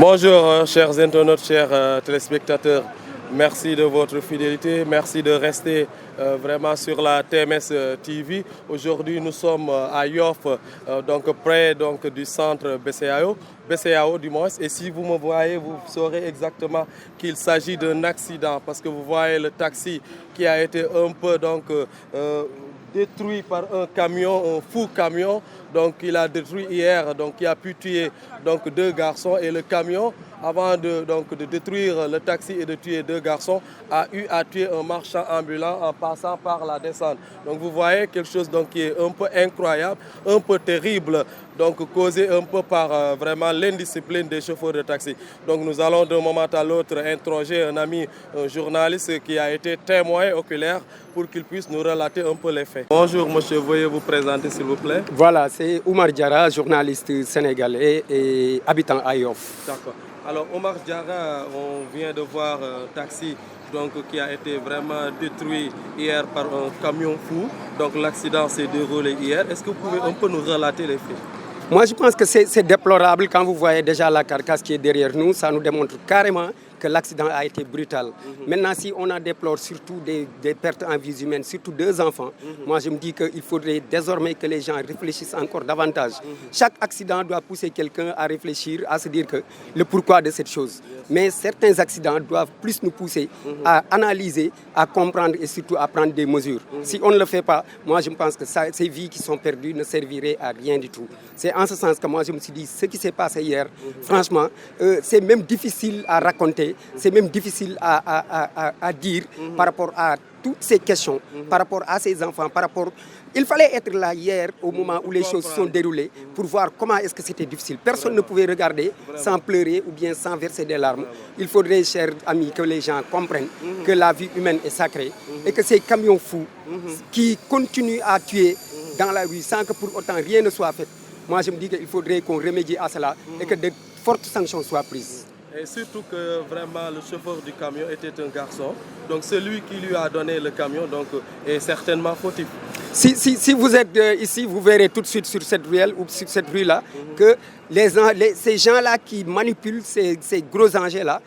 Bonjour, chers internautes, chers téléspectateurs. Merci de votre fidélité. Merci de rester vraiment sur la TMS TV. Aujourd'hui, nous sommes à Yoff, donc près du centre BCEAO du moins. Et si vous me voyez, vous saurez exactement qu'il s'agit d'un accident parce que vous voyez le taxi qui a été un peu détruit par un camion, un fou camion. Donc il a détruit hier, donc il a pu tuer deux garçons et le camion, avant de détruire le taxi et de tuer deux garçons, a eu à tuer un marchand ambulant en passant par la descente. Donc vous voyez quelque chose qui est un peu incroyable, un peu terrible, donc causé un peu par vraiment l'indiscipline des chauffeurs de taxi. Donc nous allons d'un moment à l'autre interroger un ami, un journaliste qui a été témoin oculaire pour qu'il puisse nous relater un peu les faits. Bonjour monsieur, veuillez vous présenter s'il vous plaît. Voilà, c'est Oumar Diarra, journaliste sénégalais et habitant à Yoff. D'accord. Alors Oumar Diarra, on vient de voir un taxi qui a été vraiment détruit hier par un camion fou. Donc l'accident s'est déroulé hier. Est-ce que vous pouvez un peu nous relater les faits? Moi je pense que c'est déplorable quand vous voyez déjà la carcasse qui est derrière nous. Ça nous démontre carrément que l'accident a été brutal. Maintenant, si on en déplore surtout des pertes en vie humaine, surtout deux enfants, moi je me dis qu'il faudrait désormais que les gens réfléchissent encore davantage. Chaque accident doit pousser quelqu'un à réfléchir, à se dire que le pourquoi de cette chose. Mais certains accidents doivent plus nous pousser à analyser, à comprendre et surtout à prendre des mesures. Si on ne le fait pas, moi je pense que ces vies qui sont perdues ne serviraient à rien du tout. C'est en ce sens que moi je me suis dit, ce qui s'est passé hier, franchement, c'est même difficile à raconter. C'est même difficile à dire par rapport à toutes ces questions, par rapport à ces enfants, Il fallait être là hier au moment où les choses se sont déroulées pour voir comment est-ce que c'était difficile. Personne ne pouvait regarder sans pleurer ou bien sans verser des larmes. Il faudrait, chers amis, que les gens comprennent que la vie humaine est sacrée et que ces camions fous qui continuent à tuer dans la rue sans que pour autant rien ne soit fait. Moi, je me dis qu'il faudrait qu'on remédie à cela et que de fortes sanctions soient prises. Et surtout que vraiment le chauffeur du camion était un garçon. Donc celui qui lui a donné le camion est certainement fautif. Si vous êtes ici, vous verrez tout de suite sur cette ruelle ou sur cette rue-là que ces gens-là qui manipulent ces gros engins-là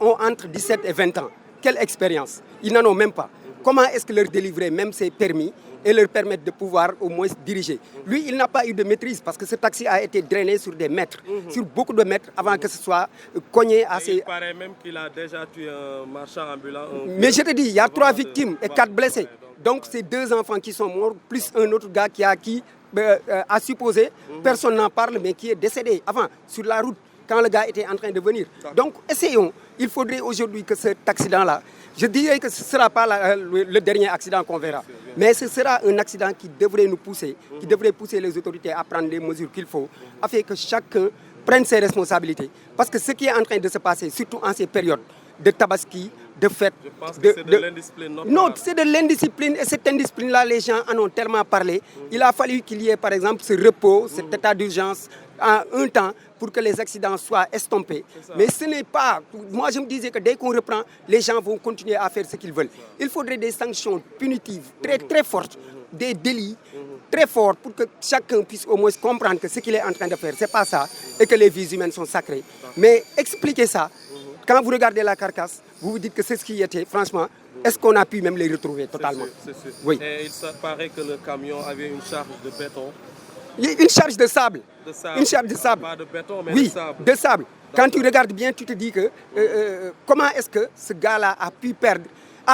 ont entre 17 et 20 ans. Quelle expérience! Ils n'en ont même pas. Comment est-ce que leur délivrer même ces permis et leur permettre de pouvoir au moins diriger? Lui, il n'a pas eu de maîtrise parce que ce taxi a été drainé sur des mètres, sur beaucoup de mètres avant que ce soit cogné à ses... Il paraît même qu'il a déjà tué un marchand ambulant. Mais je te dis, il y a 3 victimes et 4 blessés. Donc c'est 2 enfants qui sont morts, plus un autre gars qui a supposé, personne n'en parle, mais qui est décédé avant, sur la route, quand le gars était en train de venir. Donc essayons, il faudrait aujourd'hui que cet accident-là, je dirais que ce ne sera pas le dernier accident qu'on verra, mais ce sera un accident qui devrait nous pousser, qui devrait pousser les autorités à prendre les mesures qu'il faut, afin que chacun prenne ses responsabilités. Parce que ce qui est en train de se passer, surtout en ces périodes de tabaski, de fête... Je pense que c'est de l'indiscipline. Non, c'est de l'indiscipline et cette indiscipline-là, les gens en ont tellement parlé. Il a fallu qu'il y ait par exemple ce repos, cet état d'urgence en un temps pour que les accidents soient estompés. Mais ce n'est pas... Moi, je me disais que dès qu'on reprend, les gens vont continuer à faire ce qu'ils veulent. Il faudrait des sanctions punitives très, très fortes, des délits très forts pour que chacun puisse au moins comprendre que ce qu'il est en train de faire, ce n'est pas ça et que les vies humaines sont sacrées. Mais expliquez ça. Quand vous regardez la carcasse, vous vous dites que c'est ce qui était, franchement, est-ce qu'on a pu même les retrouver totalement? C'est sûr. Oui. Et il paraît que le camion avait une charge de béton. Une charge de sable. Une charge de sable. Pas de béton, mais oui, de sable. De sable. Quand tu regardes bien, tu te dis que comment est-ce que ce gars-là a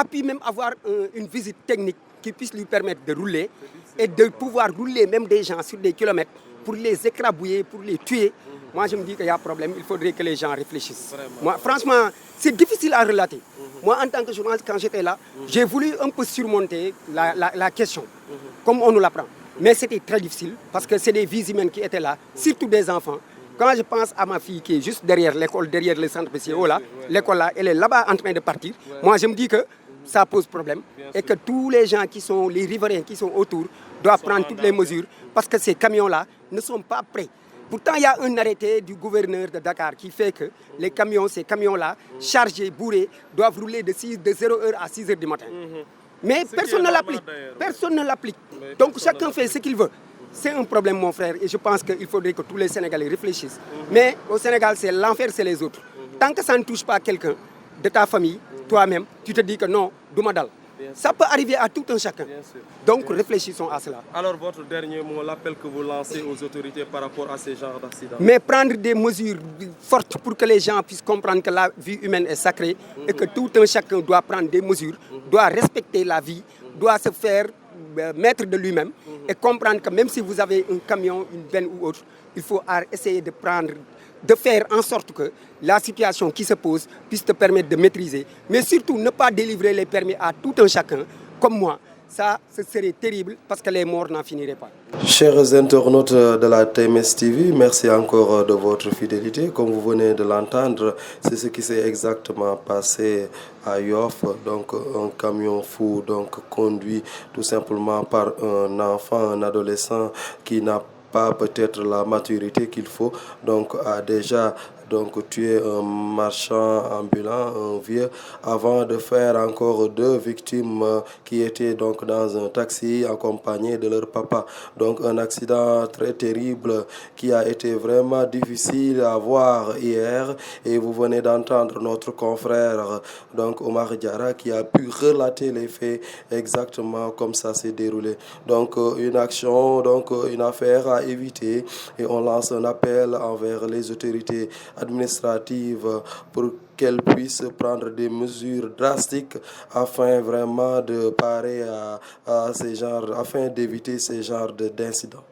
pu même avoir une visite technique qui puisse lui permettre de rouler et de pouvoir rouler même des gens sur des kilomètres pour les écrabouiller, pour les tuer. Moi, je me dis qu'il y a un problème, il faudrait que les gens réfléchissent. Moi, franchement, c'est difficile à relater. Moi, en tant que journaliste, quand j'étais là, j'ai voulu un peu surmonter la question, comme on nous l'apprend. Mais c'était très difficile, parce que c'est des vies humaines qui étaient là, surtout des enfants. Quand je pense à ma fille qui est juste derrière l'école, derrière le centre PCO, là, l'école là, elle est là-bas en train de partir. Moi, je me dis que ça pose problème et que tous les gens qui sont, les riverains qui sont autour, doivent prendre toutes les mesures, parce que ces camions-là ne sont pas prêts. Pourtant, il y a un arrêté du gouverneur de Dakar qui fait que les camions, ces camions-là, chargés, bourrés, doivent rouler de 0h à 6h du matin. Mais personne ne l'applique. Personne ne l'applique. Donc chacun fait ce qu'il veut. c'est un problème, mon frère, et je pense qu'il faudrait que tous les Sénégalais réfléchissent. Mais au Sénégal, c'est l'enfer, c'est les autres. Tant que ça ne touche pas quelqu'un de ta famille, toi-même, tu te dis que non, Doumadal. Ça peut arriver à tout un chacun. Donc réfléchissons à cela. Alors votre dernier mot, l'appel que vous lancez aux autorités par rapport à ces genres d'accidents? Mais prendre des mesures fortes pour que les gens puissent comprendre que la vie humaine est sacrée et que tout un chacun doit prendre des mesures, doit respecter la vie, doit se faire maître de lui-même et comprendre que même si vous avez un camion, une benne ou autre, il faut essayer de faire en sorte que la situation qui se pose puisse te permettre de maîtriser, mais surtout ne pas délivrer les permis à tout un chacun, comme moi. Ça, ce serait terrible parce que les morts n'en finiraient pas. Chers internautes de la TMS TV, merci encore de votre fidélité. Comme vous venez de l'entendre, c'est ce qui s'est exactement passé à Yoff. Donc un camion fou, donc conduit tout simplement par un enfant, un adolescent qui n'a pas peut-être la maturité qu'il faut, donc a déjà tué un marchand ambulant, un vieux, avant de faire encore 2 victimes qui étaient donc dans un taxi accompagnés de leur papa. Donc un accident très terrible qui a été vraiment difficile à voir hier, et vous venez d'entendre notre confrère donc Omar Diarra qui a pu relater les faits exactement comme ça s'est déroulé. Donc une action, donc une affaire à éviter, et on lance un appel envers les autorités administratives pour qu'elles puissent prendre des mesures drastiques afin vraiment de parer à ces genres, afin d'éviter ces genres d'incidents.